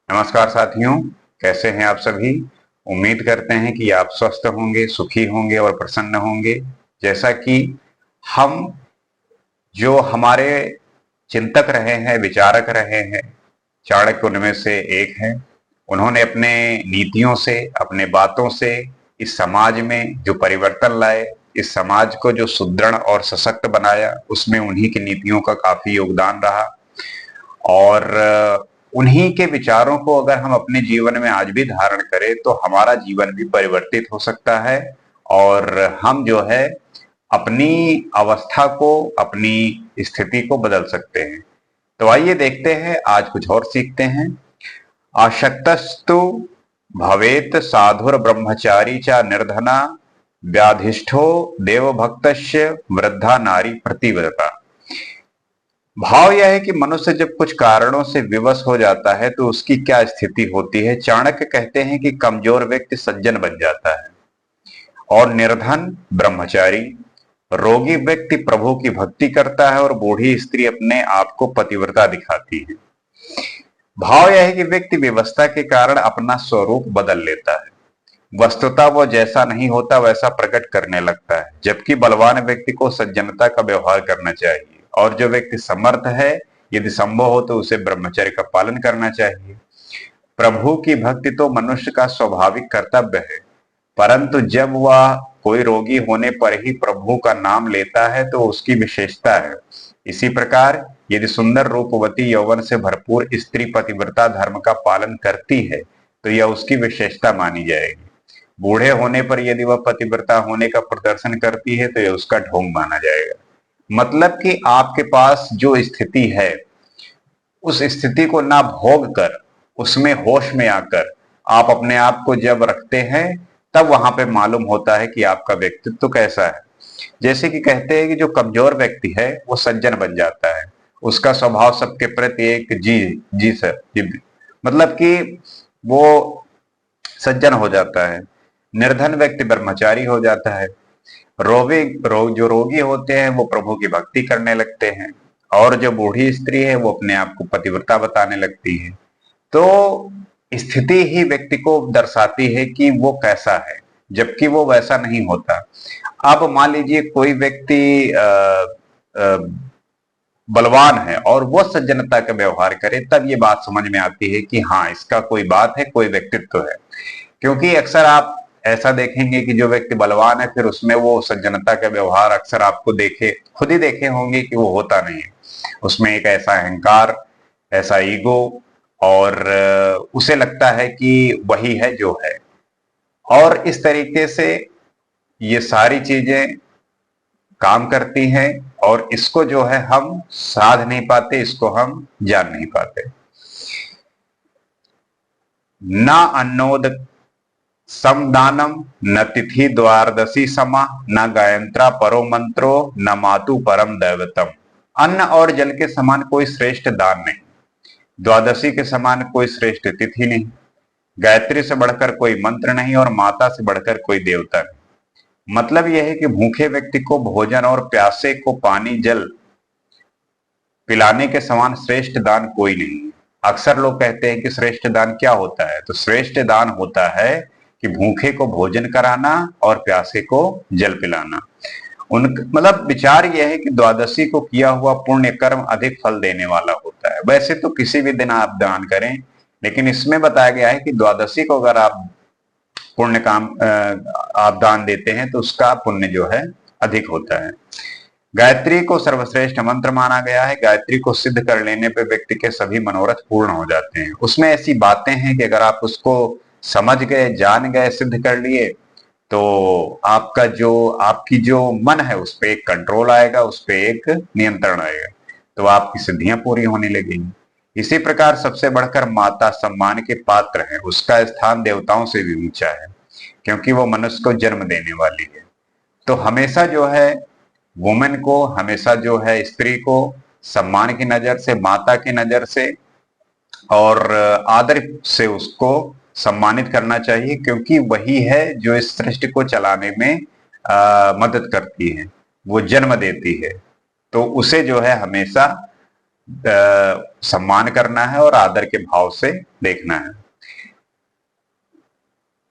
नमस्कार साथियों, कैसे हैं आप सभी। उम्मीद करते हैं कि आप स्वस्थ होंगे, सुखी होंगे और प्रसन्न होंगे। जैसा कि हम जो हमारे चिंतक रहे हैं, विचारक रहे हैं, चाणक्य उनमें से एक हैं। उन्होंने अपने नीतियों से, अपने बातों से इस समाज में जो परिवर्तन लाए, इस समाज को जो सुदृढ़ और सशक्त बनाया, उसमें उन्हीं की नीतियों का काफी योगदान रहा। और उन्हीं के विचारों को अगर हम अपने जीवन में आज भी धारण करें तो हमारा जीवन भी परिवर्तित हो सकता है और हम जो है अपनी अवस्था को, अपनी स्थिति को बदल सकते हैं। तो आइए देखते हैं, आज कुछ और सीखते हैं। आशक्तस्तु भवेत साधुर ब्रह्मचारी च निर्धना व्याधिष्ठो देवभक्तस्य वृद्धा नारी प्रतिव्रता। भाव यह है कि मनुष्य जब कुछ कारणों से विवश हो जाता है तो उसकी क्या स्थिति होती है। चाणक्य कहते हैं कि कमजोर व्यक्ति सज्जन बन जाता है और निर्धन ब्रह्मचारी, रोगी व्यक्ति प्रभु की भक्ति करता है और बूढ़ी स्त्री अपने आप को पतिव्रता दिखाती है। भाव यह है कि व्यक्ति व्यवस्था के कारण अपना स्वरूप बदल लेता है। वस्तुतः वो जैसा नहीं होता वैसा प्रकट करने लगता है, जबकि बलवान व्यक्ति को सज्जनता का व्यवहार करना चाहिए और जो व्यक्ति समर्थ है, यदि संभव हो तो उसे ब्रह्मचर्य का पालन करना चाहिए। प्रभु की भक्ति तो मनुष्य का स्वाभाविक कर्तव्य है, परंतु जब वह कोई रोगी होने पर ही प्रभु का नाम लेता है तो उसकी विशेषता है। इसी प्रकार यदि सुंदर रूपवती यौवन से भरपूर स्त्री पतिव्रता धर्म का पालन करती है तो यह उसकी विशेषता मानी जाएगी। बूढ़े होने पर यदि वह पतिव्रता होने का प्रदर्शन करती है तो यह उसका ढोंग माना जाएगा। मतलब कि आपके पास जो स्थिति है, उस स्थिति को ना भोग कर, उसमें होश में आकर आप अपने आप को जब रखते हैं तब वहां पे मालूम होता है कि आपका व्यक्तित्व कैसा है। जैसे कि कहते हैं कि जो कमजोर व्यक्ति है वो सज्जन बन जाता है, उसका स्वभाव सबके प्रति एक जी जी सर जी, मतलब कि वो सज्जन हो जाता है। निर्धन व्यक्ति ब्रह्मचारी हो जाता है। जो रोगी होते हैं वो प्रभु की भक्ति करने लगते हैं और जो बूढ़ी स्त्री है वो अपने आप को पतिव्रता बताने लगती है। तो स्थिति ही व्यक्ति को दर्शाती है कि वो कैसा है, जबकि वो वैसा नहीं होता। अब मान लीजिए कोई व्यक्ति बलवान है और वो सज्जनता का व्यवहार करे, तब ये बात समझ में आती है कि हाँ, इसका कोई बात है, कोई व्यक्तित्व है। क्योंकि अक्सर आप ऐसा देखेंगे कि जो व्यक्ति बलवान है फिर उसमें वो सज्जनता का व्यवहार अक्सर आपको देखे, खुद ही देखे होंगे कि वो होता नहीं है। उसमें एक ऐसा अहंकार, ऐसा ईगो, और उसे लगता है कि वही है जो है। और इस तरीके से ये सारी चीजें काम करती हैं और इसको जो है हम साध नहीं पाते, इसको हम जान नहीं पाते। न अन्नोद समदानम न तिथि द्वादशी समा न गायंत्रा परो मंत्रो न मातु परम दैवतम। अन्न और जल के समान कोई श्रेष्ठ दान नहीं, द्वादशी के समान कोई श्रेष्ठ तिथि नहीं, गायत्री से बढ़कर कोई मंत्र नहीं और माता से बढ़कर कोई देवता नहीं। मतलब यह है कि भूखे व्यक्ति को भोजन और प्यासे को पानी जल पिलाने के समान श्रेष्ठ दान कोई नहीं है। अक्सर लोग कहते हैं कि श्रेष्ठ दान क्या होता है, तो श्रेष्ठ दान होता है कि भूखे को भोजन कराना और प्यासे को जल पिलाना। उन मतलब विचार यह है कि द्वादशी को किया हुआ पुण्य कर्म अधिक फल देने वाला होता है। वैसे तो किसी भी दिन आप दान करें, लेकिन इसमें बताया गया है कि द्वादशी को अगर आप पुण्य काम आप दान देते हैं तो उसका पुण्य जो है अधिक होता है। गायत्री को सर्वश्रेष्ठ मंत्र माना गया है। गायत्री को सिद्ध कर लेने पे व्यक्ति के सभी मनोरथ पूर्ण हो जाते हैं। उसमें ऐसी बातें हैं कि अगर आप उसको समझ गए, जान गए, सिद्ध कर लिए तो आपकी जो मन है उस पर एक कंट्रोल आएगा, उस पर एक नियंत्रण आएगा, तो आपकी सिद्धियां पूरी होने लगेंगी। इसी प्रकार सबसे बढ़कर माता सम्मान के पात्र है, उसका स्थान देवताओं से भी ऊंचा है क्योंकि वो मनुष्य को जन्म देने वाली है। तो हमेशा जो है वुमेन को, हमेशा जो है स्त्री को सम्मान की नजर से, माता की नजर से और आदर से उसको सम्मानित करना चाहिए, क्योंकि वही है जो इस सृष्टि को चलाने में मदद करती है, वो जन्म देती है। तो उसे जो है हमेशा सम्मान करना है और आदर के भाव से देखना है।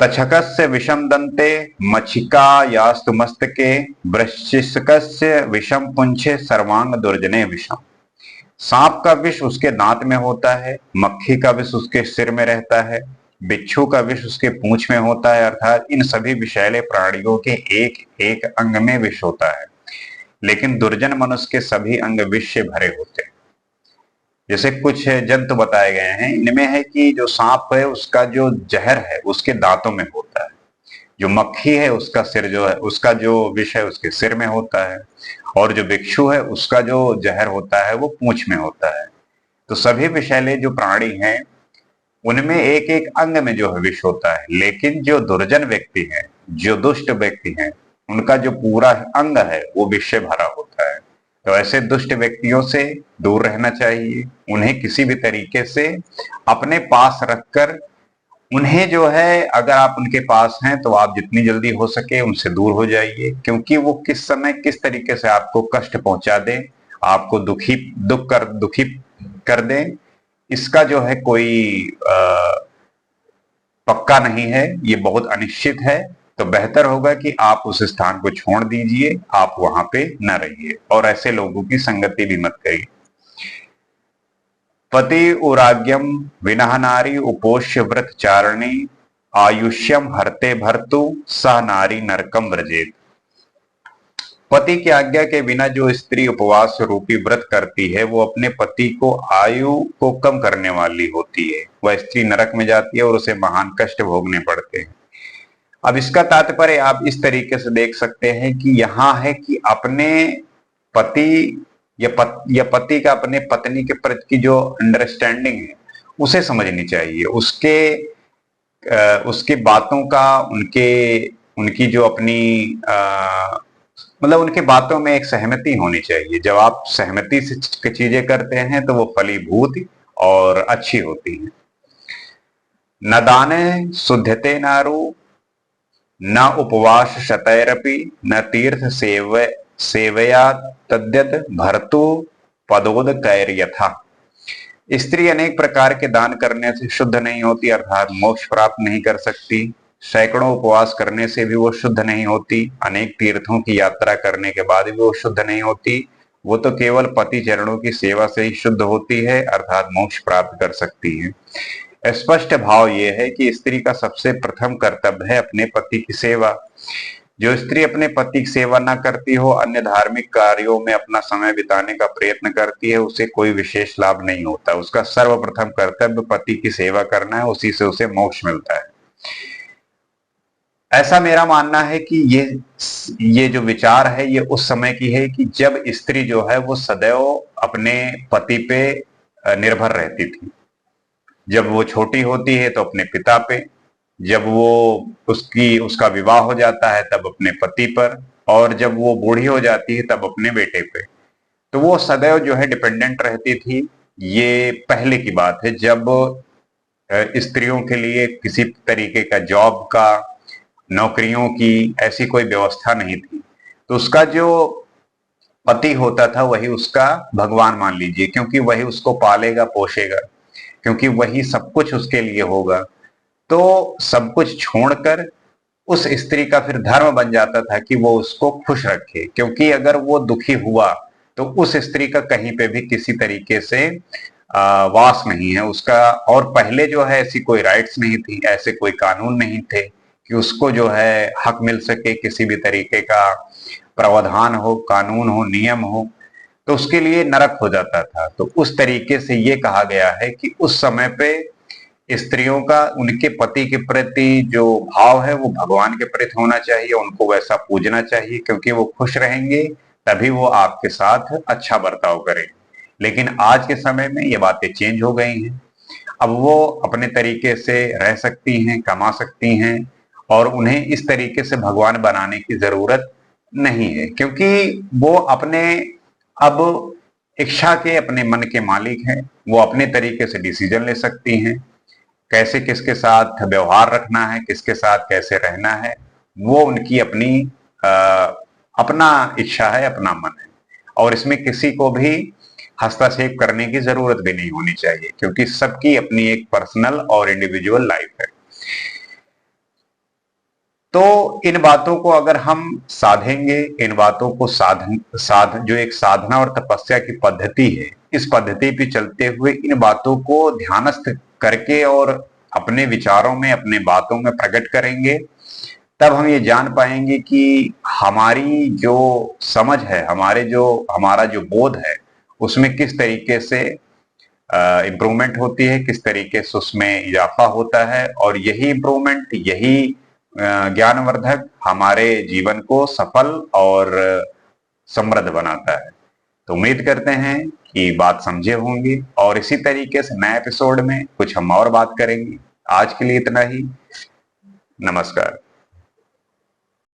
तक्षकस्य विषम दंते मच्छिका यास्तु मस्तके वृश्चिकस्य विषम पुंछे सर्वांग दुर्जने विषम। सांप का विष उसके दांत में होता है, मक्खी का विष उसके सिर में रहता है, बिच्छू का विष उसके पूंछ में होता है, अर्थात इन सभी विषैले प्राणियों के एक एक अंग में विष होता है, लेकिन दुर्जन मनुष्य के सभी अंग विष से भरे होते हैं। जैसे कुछ जंतु बताए गए हैं, इनमें है कि जो सांप है उसका जो जहर है उसके दांतों में होता है, जो मक्खी है उसका सिर जो है उसका जो विष है उसके सिर में होता है, और जो बिच्छू है उसका जो जहर होता है वो पूंछ में होता है। तो सभी विषैले जो प्राणी हैं उनमें एक एक अंग में जो है विष होता है, लेकिन जो दुर्जन व्यक्ति हैं, जो दुष्ट व्यक्ति हैं, उनका जो पूरा अंग है वो विष से भरा होता है। तो ऐसे दुष्ट व्यक्तियों से दूर रहना चाहिए, उन्हें किसी भी तरीके से अपने पास रखकर उन्हें जो है, अगर आप उनके पास हैं तो आप जितनी जल्दी हो सके उनसे दूर हो जाइए, क्योंकि वो किस समय किस तरीके से आपको कष्ट पहुंचा दें, आपको दुखी कर दें, इसका जो है कोई पक्का नहीं है, ये बहुत अनिश्चित है। तो बेहतर होगा कि आप उस स्थान को छोड़ दीजिए, आप वहां पे न रहिए और ऐसे लोगों की संगति भी मत करिए। पति उराग्यम विनह नारी उपोष्य व्रत चारणी आयुष्यम हरते भर्तु सह नारी नरकम व्रजेत। पति की आज्ञा के बिना जो स्त्री उपवास रूपी व्रत करती है वो अपने पति को आयु को कम करने वाली होती है, वह स्त्री नरक में जाती है और उसे महान कष्ट भोगने पड़ते हैं। अब इसका तात्पर्य आप इस तरीके से देख सकते हैं कि यहाँ है कि अपने पति या पति का अपने पत्नी के प्रति की जो अंडरस्टैंडिंग है उसे समझनी चाहिए, उसके बातों का, उनकी जो अपनी मतलब उनके बातों में एक सहमति होनी चाहिए। जब आप सहमति से चीजें करते हैं तो वो फलीभूत और अच्छी होती हैं। न दाने शुद्धते नारु न उपवास शतैरपि न तीर्थ सेवया तद्यत भर्तु पदोद कैर यथा। स्त्री अनेक प्रकार के दान करने से शुद्ध नहीं होती, अर्थात मोक्ष प्राप्त नहीं कर सकती। सैकड़ों उपवास करने से भी वो शुद्ध नहीं होती, अनेक तीर्थों की यात्रा करने के बाद भी वो शुद्ध नहीं होती। वो तो केवल पति चरणों की सेवा से ही शुद्ध होती है, अर्थात मोक्ष प्राप्त कर सकती है। स्पष्ट भाव ये है कि स्त्री का सबसे प्रथम कर्तव्य है अपने पति की सेवा। जो स्त्री अपने पति की सेवा न करती हो, अन्य धार्मिक कार्यों में अपना समय बिताने का प्रयत्न करती है, उसे कोई विशेष लाभ नहीं होता। उसका सर्वप्रथम कर्तव्य पति की सेवा करना है, उसी से उसे मोक्ष मिलता है। ऐसा मेरा मानना है कि ये जो विचार है ये उस समय की है कि जब स्त्री जो है वो सदैव अपने पति पे निर्भर रहती थी। जब वो छोटी होती है तो अपने पिता पे, जब वो उसका विवाह हो जाता है तब अपने पति पर, और जब वो बूढ़ी हो जाती है तब अपने बेटे पे। तो वो सदैव जो है डिपेंडेंट रहती थी। ये पहले की बात है जब स्त्रियों के लिए किसी तरीके का जॉब का, नौकरियों की ऐसी कोई व्यवस्था नहीं थी। तो उसका जो पति होता था वही उसका भगवान मान लीजिए, क्योंकि वही उसको पालेगा पोषेगा, क्योंकि वही सब कुछ उसके लिए होगा। तो सब कुछ छोड़कर उस स्त्री का फिर धर्म बन जाता था कि वो उसको खुश रखे, क्योंकि अगर वो दुखी हुआ तो उस स्त्री का कहीं पे भी किसी तरीके से वास नहीं है उसका। और पहले जो है ऐसी कोई राइट्स नहीं थी, ऐसे कोई कानून नहीं थे कि उसको जो है हक मिल सके, किसी भी तरीके का प्रावधान हो, कानून हो, नियम हो, तो उसके लिए नरक हो जाता था। तो उस तरीके से ये कहा गया है कि उस समय पे स्त्रियों का उनके पति के प्रति जो भाव है वो भगवान के प्रति होना चाहिए, उनको वैसा पूजना चाहिए, क्योंकि वो खुश रहेंगे तभी वो आपके साथ अच्छा बर्ताव करेंगे। लेकिन आज के समय में ये बातें चेंज हो गई हैं। अब वो अपने तरीके से रह सकती हैं, कमा सकती हैं, और उन्हें इस तरीके से भगवान बनाने की जरूरत नहीं है, क्योंकि वो अपने अब इच्छा के, अपने मन के मालिक हैं। वो अपने तरीके से डिसीजन ले सकती हैं, कैसे किसके साथ व्यवहार रखना है, किसके साथ कैसे रहना है, वो उनकी अपना इच्छा है, अपना मन है। और इसमें किसी को भी हस्तक्षेप करने की जरूरत भी नहीं होनी चाहिए, क्योंकि सबकी अपनी एक पर्सनल और इंडिविजुअल लाइफ है। तो इन बातों को अगर हम साधेंगे, इन बातों को जो एक साधना और तपस्या की पद्धति है, इस पद्धति पे चलते हुए इन बातों को ध्यानस्थ करके और अपने विचारों में, अपने बातों में प्रकट करेंगे, तब हम ये जान पाएंगे कि हमारी जो समझ है, हमारा जो बोध है, उसमें किस तरीके से इम्प्रूवमेंट होती है, किस तरीके से उसमें इजाफा होता है, और यही इम्प्रूवमेंट, यही ज्ञानवर्धक हमारे जीवन को सफल और समृद्ध बनाता है। तो उम्मीद करते हैं कि बात समझे होंगे, और इसी तरीके से नए एपिसोड में कुछ हम और बात करेंगे। आज के लिए इतना ही। नमस्कार।